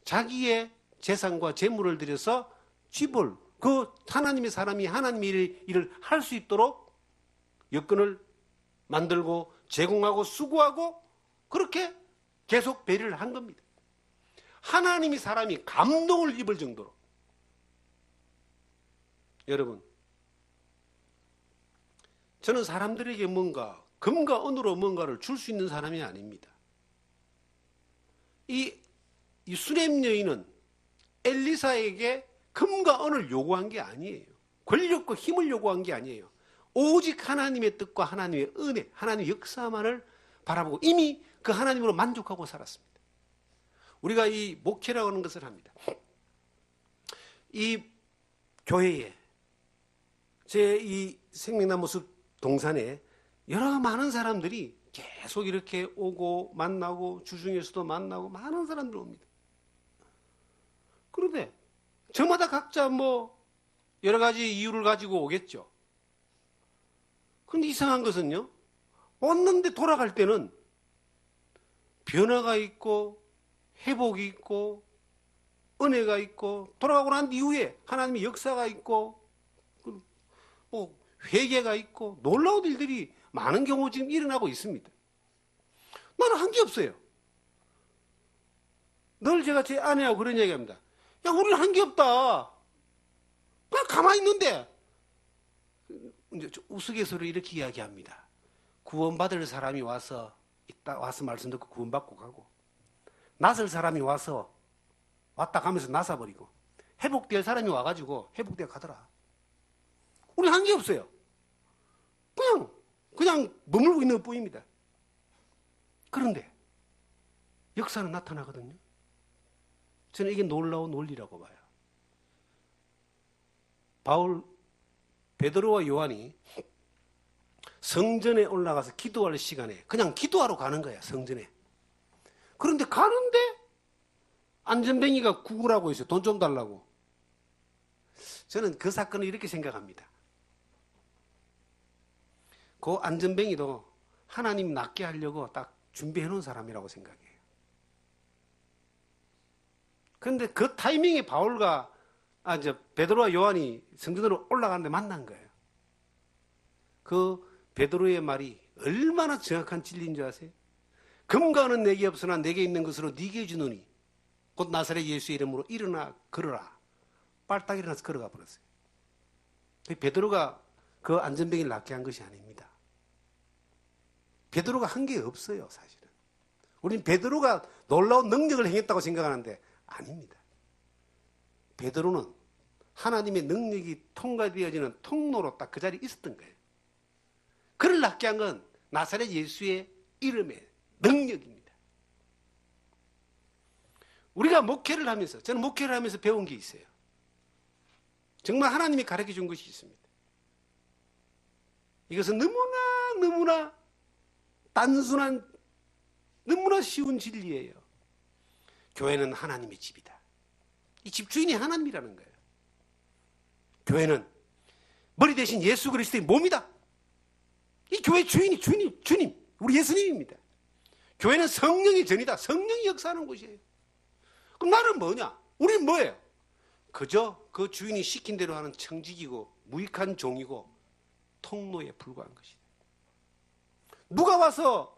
자기의 재산과 재물을 들여서 쥐볼 그 하나님의 사람이 하나님의 일을 할 수 있도록 여건을 만들고 제공하고 수고하고 그렇게 계속 배려를 한 겁니다. 하나님이 사람이 감동을 입을 정도로. 여러분, 저는 사람들에게 뭔가 금과 은으로 뭔가를 줄 수 있는 사람이 아닙니다. 이 수넴 여인은 엘리사에게 금과 은을 요구한 게 아니에요. 권력과 힘을 요구한 게 아니에요. 오직 하나님의 뜻과 하나님의 은혜, 하나님의 역사만을 바라보고 이미 그 하나님으로 만족하고 살았습니다. 우리가 이 목회라고 하는 것을 합니다. 이 교회에 제 이 생명나무 숲 동산에 여러 많은 사람들이 계속 이렇게 오고 만나고 주중에서도 만나고 많은 사람들 옵니다. 그런데 저마다 각자 뭐 여러 가지 이유를 가지고 오겠죠. 그런데 이상한 것은요. 왔는데 돌아갈 때는 변화가 있고 회복이 있고 은혜가 있고 돌아가고 난 이후에 하나님의 역사가 있고 뭐 회개가 있고 놀라운 일들이 많은 경우 지금 일어나고 있습니다. 나는 한 게 없어요. 늘 제가 제 아내하고 그런 얘기합니다. 야, 우리는 한 게 없다. 그냥 가만히 있는데. 이제 우스갯소리로 이렇게 이야기합니다. 구원받을 사람이 와서 말씀 듣고 구원받고 가고, 낫을 사람이 왔다 가면서 낫아버리고, 회복될 사람이 와가지고 회복되어 가더라. 우리 한 게 없어요. 그냥 머물고 있는 것 뿐입니다. 그런데 역사는 나타나거든요. 저는 이게 놀라운 논리라고 봐요. 베드로와 요한이 성전에 올라가서 기도할 시간에 그냥 기도하러 가는 거야, 성전에. 그런데 가는데 안전뱅이가 구걸하고 있어요. 돈 좀 달라고. 저는 그 사건을 이렇게 생각합니다. 그 안전뱅이도 하나님 낫게 하려고 딱 준비해 놓은 사람이라고 생각해요. 그런데 그 타이밍에 베드로와 요한이 성전으로 올라가는데 만난 거예요. 그 베드로의 말이 얼마나 정확한 진리인 줄 아세요? 금과 은은 내게 없으나 내게 있는 것으로 네게 주노니 곧 나사렛 예수의 이름으로 일어나 걸어라. 빨딱 일어나서 걸어가 버렸어요. 베드로가 그 안전뱅이를 낫게 한 것이 아닙니다. 베드로가 한 게 없어요, 사실은. 우리는 베드로가 놀라운 능력을 행했다고 생각하는데 아닙니다. 베드로는 하나님의 능력이 통과되어지는 통로로 딱 그 자리에 있었던 거예요. 그를 낫게 한 건 나사렛 예수의 이름의 능력입니다. 우리가 목회를 하면서, 저는 목회를 하면서 배운 게 있어요. 정말 하나님이 가르쳐 준 것이 있습니다. 이것은 너무나 단순한, 너무나 쉬운 진리예요. 교회는 하나님의 집이다. 이 집주인이 하나님이라는 거예요. 교회는 머리 대신 예수 그리스도의 몸이다. 이 교회 주인이 주님. 우리 예수님입니다. 교회는 성령의 전이다. 성령이 역사하는 곳이에요. 그럼 나는 뭐냐? 우리는 뭐예요? 그저 그 주인이 시킨 대로 하는 청직이고 무익한 종이고 통로에 불과한 것이다. 누가 와서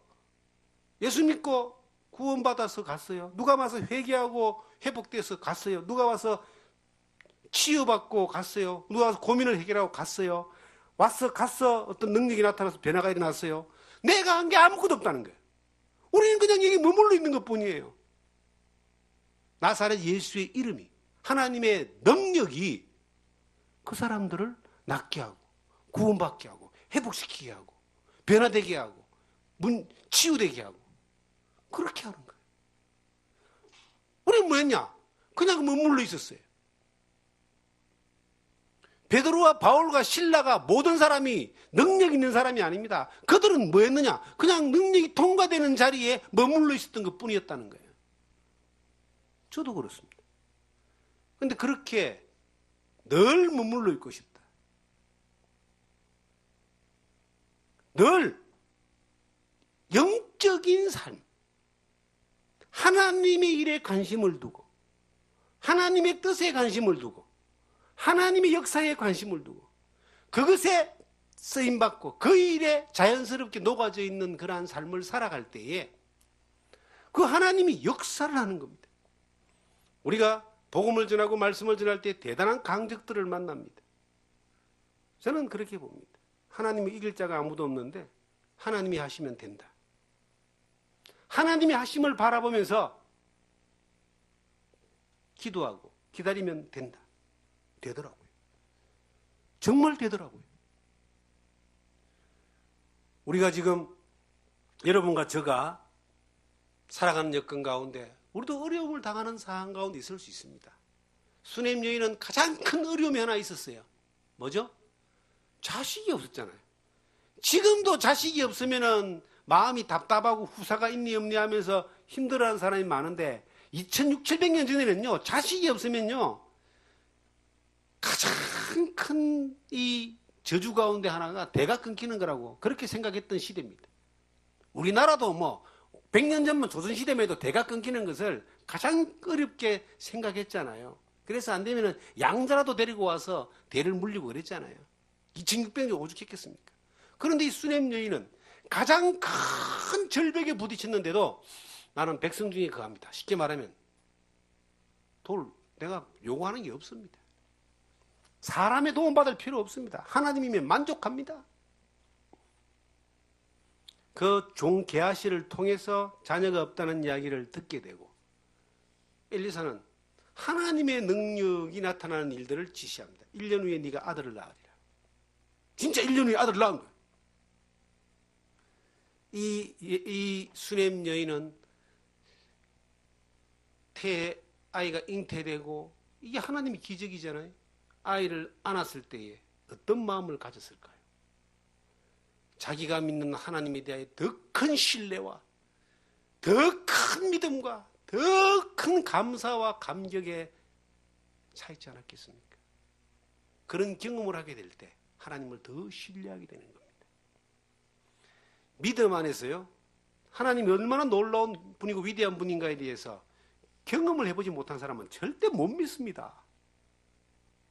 예수 믿고 구원받아서 갔어요? 누가 와서 회개하고 회복돼서 갔어요? 누가 와서 치유받고 갔어요? 누가 와서 고민을 해결하고 갔어요? 갔어 어떤 능력이 나타나서 변화가 일어났어요? 내가 한 게 아무것도 없다는 거예요. 우리는 그냥 여기 머물러 있는 것 뿐이에요. 나사렛 예수의 이름이, 하나님의 능력이 그 사람들을 낫게 하고 구원받게 하고 회복시키게 하고 변화되게 하고 치유되게 하고 그렇게 하는 거예요. 우리는 뭐 했냐? 그냥 머물러 있었어요. 베드로와 바울과 실라가 모든 사람이 능력 있는 사람이 아닙니다. 그들은 뭐 했느냐? 그냥 능력이 통과되는 자리에 머물러 있었던 것 뿐이었다는 거예요. 저도 그렇습니다. 그런데 그렇게 늘 머물러 있고 싶다. 늘 영적인 삶, 하나님의 일에 관심을 두고 하나님의 뜻에 관심을 두고 하나님의 역사에 관심을 두고 그것에 쓰임받고 그 일에 자연스럽게 녹아져 있는 그러한 삶을 살아갈 때에 그 하나님이 역사를 하는 겁니다. 우리가 복음을 전하고 말씀을 전할 때 대단한 강적들을 만납니다. 저는 그렇게 봅니다. 하나님이 이길 자가 아무도 없는데 하나님이 하시면 된다. 하나님이 하심을 바라보면서 기도하고 기다리면 된다. 되더라고요. 정말 되더라고요. 우리가 지금 여러분과 제가 살아가는 여건 가운데 우리도 어려움을 당하는 상황 가운데 있을 수 있습니다. 수넴 여인은 가장 큰 어려움이 하나 있었어요. 뭐죠? 자식이 없었잖아요. 지금도 자식이 없으면은 마음이 답답하고 후사가 있니 없니 하면서 힘들어하는 사람이 많은데 2600, 700년 전에는요, 자식이 없으면요, 가장 큰 이 저주 가운데 하나가 대가 끊기는 거라고 그렇게 생각했던 시대입니다. 우리나라도 뭐 100년 전만 조선시대만 해도 대가 끊기는 것을 가장 어렵게 생각했잖아요. 그래서 안 되면은 양자라도 데리고 와서 대를 물리고 그랬잖아요. 2600년 오죽했겠습니까? 그런데 이 수넴 여인은 가장 큰 절벽에 부딪혔는데도 나는 백성 중에 그겁니다. 쉽게 말하면 내가 요구하는 게 없습니다. 사람의 도움받을 필요 없습니다. 하나님이면 만족합니다. 그 종 게하시를 통해서 자녀가 없다는 이야기를 듣게 되고 엘리사는 하나님의 능력이 나타나는 일들을 지시합니다. 1년 후에 네가 아들을 낳으리라. 진짜 1년 후에 아들을 낳은 거예요. 이 수넴 여인은 아이가 잉태되고 이게 하나님의 기적이잖아요. 아이를 안았을 때에 어떤 마음을 가졌을까요? 자기가 믿는 하나님에 대하여 더 큰 신뢰와 더 큰 믿음과 더 큰 감사와 감격에 차있지 않았겠습니까? 그런 경험을 하게 될 때 하나님을 더 신뢰하게 되는 겁니다. 믿음 안에서요, 하나님이 얼마나 놀라운 분이고 위대한 분인가에 대해서 경험을 해보지 못한 사람은 절대 못 믿습니다.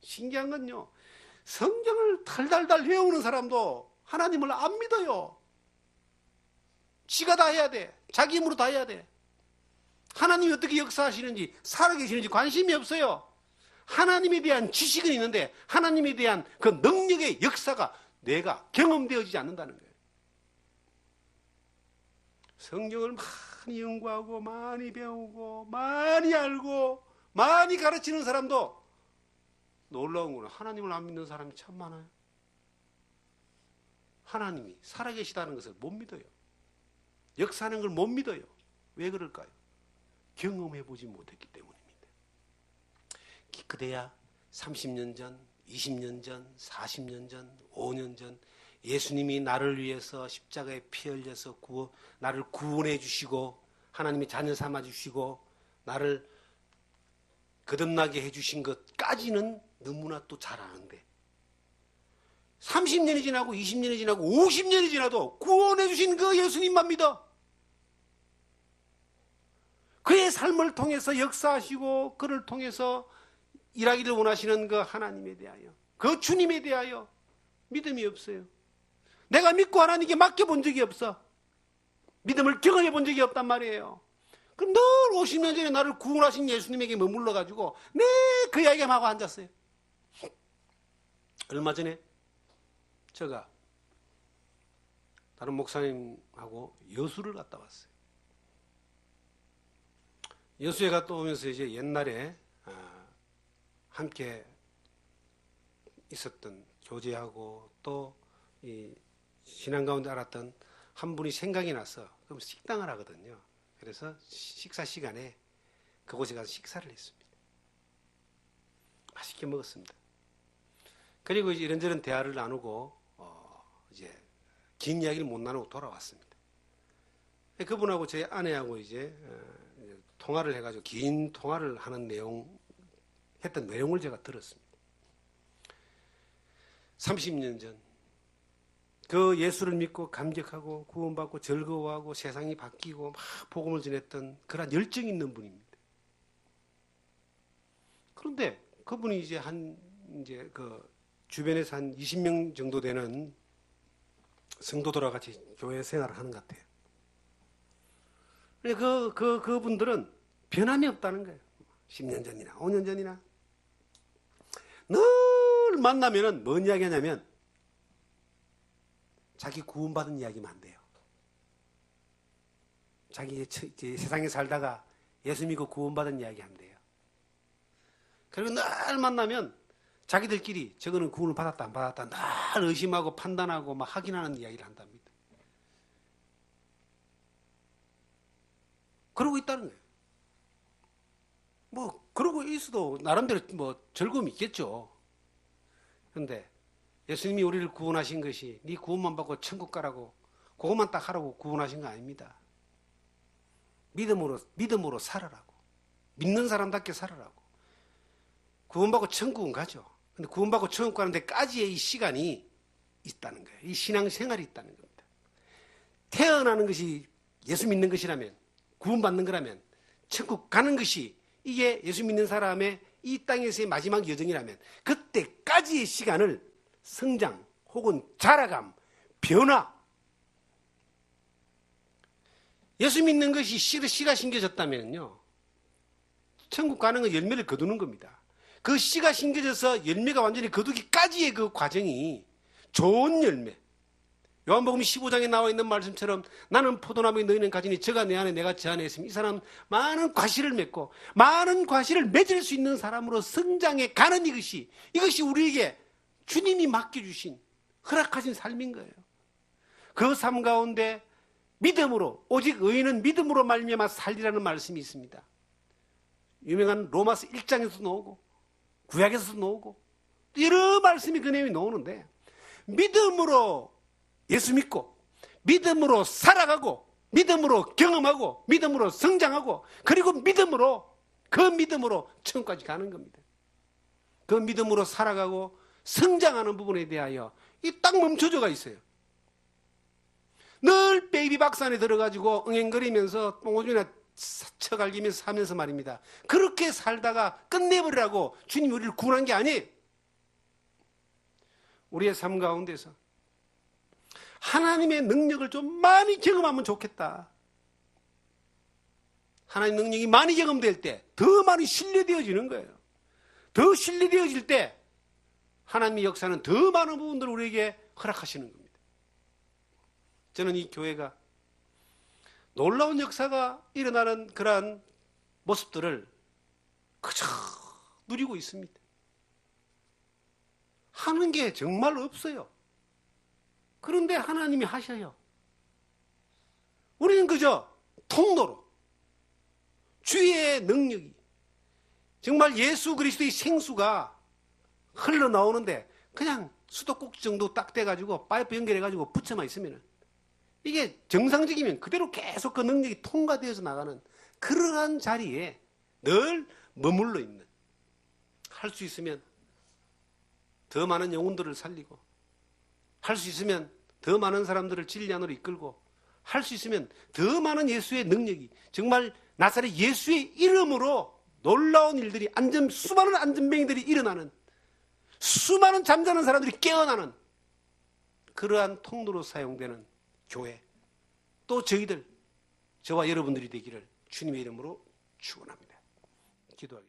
신기한 건요, 성경을 달달달 외우는 사람도 하나님을 안 믿어요. 지가 다 해야 돼. 자기 힘으로 다 해야 돼. 하나님이 어떻게 역사하시는지 살아계시는지 관심이 없어요. 하나님에 대한 지식은 있는데 하나님에 대한 그 능력의 역사가 내가 경험되어지지 않는다는 거예요. 성경을 많이 연구하고 많이 배우고 많이 알고 많이 가르치는 사람도 놀라운 거는 하나님을 안 믿는 사람이 참 많아요. 하나님이 살아계시다는 것을 못 믿어요. 역사하는 걸 못 믿어요. 왜 그럴까요? 경험해보지 못했기 때문입니다. 그대야 30년 전, 20년 전, 40년 전, 5년 전 예수님이 나를 위해서 십자가에 피 흘려서 나를 구원해 주시고 하나님이 자녀 삼아 주시고 나를 거듭나게 해 주신 것까지는 너무나 또 잘 아는데 30년이 지나고 20년이 지나고 50년이 지나도 구원해 주신 그 예수님만 믿어. 그의 삶을 통해서 역사하시고 그를 통해서 일하기를 원하시는 그 하나님에 대하여, 그 주님에 대하여 믿음이 없어요. 내가 믿고 하나님께 맡겨본 적이 없어. 믿음을 경험해 본 적이 없단 말이에요. 그럼 늘 50년 전에 나를 구원하신 예수님에게 머물러가지고 그 이야기만 하고 앉았어요. 얼마 전에 제가 다른 목사님하고 여수를 갔다 왔어요. 여수에 갔다 오면서 이제 옛날에 함께 있었던 교제하고 또 이 신앙 가운데 알았던 한 분이 생각이 나서 그럼 식당을 하거든요. 그래서 식사 시간에 그곳에 가서 식사를 했습니다. 맛있게 먹었습니다. 그리고 이제 이런저런 대화를 나누고 이제 긴 이야기를 못 나누고 돌아왔습니다. 그분하고 제 아내하고 이제 통화를 해가지고 긴 통화를 하는 했던 내용을 제가 들었습니다. 30년 전 그 예수를 믿고 감격하고 구원받고 즐거워하고 세상이 바뀌고 막 복음을 전했던 그런 열정 있는 분입니다. 그런데 그분이 이제 이제 그 주변에서 한 20명 정도 되는 성도들과 같이 교회 생활을 하는 것 같아요. 그분들은 변함이 없다는 거예요. 10년 전이나 5년 전이나 늘 만나면은 뭔 이야기 하냐면 자기 구원받은 이야기만 안 돼요. 자기 세상에 살다가 예수 믿고 구원받은 이야기 한대요. 그리고 늘 만나면 자기들끼리 저거는 구원을 받았다 안 받았다 늘 의심하고 판단하고 막 확인하는 이야기를 한답니다. 그러고 있다는 거예요. 뭐 그러고 있어도 나름대로 뭐 즐거움이 있겠죠. 그런데 예수님이 우리를 구원하신 것이 네 구원만 받고 천국 가라고 그것만 딱 하라고 구원하신 거 아닙니다. 믿음으로 살아라고. 믿는 사람답게 살아라고. 구원받고 천국은 가죠. 근데 구원받고 천국 가는 데까지의 이 시간이 있다는 거예요. 이 신앙생활이 있다는 겁니다. 태어나는 것이 예수 믿는 것이라면, 구원받는 거라면, 천국 가는 것이 이게 예수 믿는 사람의 이 땅에서의 마지막 여정이라면 그때까지의 시간을 성장 혹은 자라감, 변화, 예수 믿는 것이 씨가 심겨졌다면요 천국 가는 건 열매를 거두는 겁니다. 그 씨가 심겨져서 열매가 완전히 거두기까지의 그 과정이 좋은 열매. 요한복음 15장에 나와 있는 말씀처럼 나는 포도나무에 너희는 가지니 저가 내 안에 내가 저 안에 있으면 이 사람은 많은 과실을 맺고 많은 과실을 맺을 수 있는 사람으로 성장해 가는 이것이 우리에게 주님이 맡겨주신 허락하신 삶인 거예요. 그 삶 가운데 믿음으로, 오직 의인은 믿음으로 말미암아 살리라는 말씀이 있습니다. 유명한 로마서 1장에서 나오고 구약에서도 나오고 여러 말씀이 그 내용이 나오는데 믿음으로 예수 믿고 믿음으로 살아가고 믿음으로 경험하고 믿음으로 성장하고 그리고 그 믿음으로 천국까지 가는 겁니다. 그 믿음으로 살아가고 성장하는 부분에 대하여 이 딱 멈춰져가 있어요. 늘 베이비 박스 안에 들어가지고 응앵거리면서 똥오줌이나 쳐갈기면서 사면서 말입니다. 그렇게 살다가 끝내버리라고 주님이 우리를 구원한 게 아니에요. 우리의 삶 가운데서 하나님의 능력을 좀 많이 경험하면 좋겠다. 하나님 능력이 많이 경험될 때 더 많이 신뢰되어지는 거예요. 더 신뢰되어질 때 하나님의 역사는 더 많은 부분들을 우리에게 허락하시는 겁니다. 저는 이 교회가 놀라운 역사가 일어나는 그러한 모습들을 그저 누리고 있습니다. 하는 게 정말 없어요. 그런데 하나님이 하셔요. 우리는 그저 통로로 주의 능력이 정말 예수 그리스도의 생수가 흘러나오는데 그냥 수도꼭지 정도 딱 돼가지고 파이프 연결해가지고 붙여만 있으면 이게 정상적이면 그대로 계속 그 능력이 통과되어서 나가는 그러한 자리에 늘 머물러 있는, 할 수 있으면 더 많은 영혼들을 살리고 할 수 있으면 더 많은 사람들을 진리 안으로 이끌고, 할 수 있으면 더 많은 예수의 능력이, 정말 나사렛 예수의 이름으로 놀라운 일들이, 수많은 안전병이들이 일어나는, 수많은 잠자는 사람들이 깨어나는 그러한 통로로 사용되는 교회, 또 저희들, 저와 여러분들이 되기를 주님의 이름으로 축원합니다. 기도하겠습니다.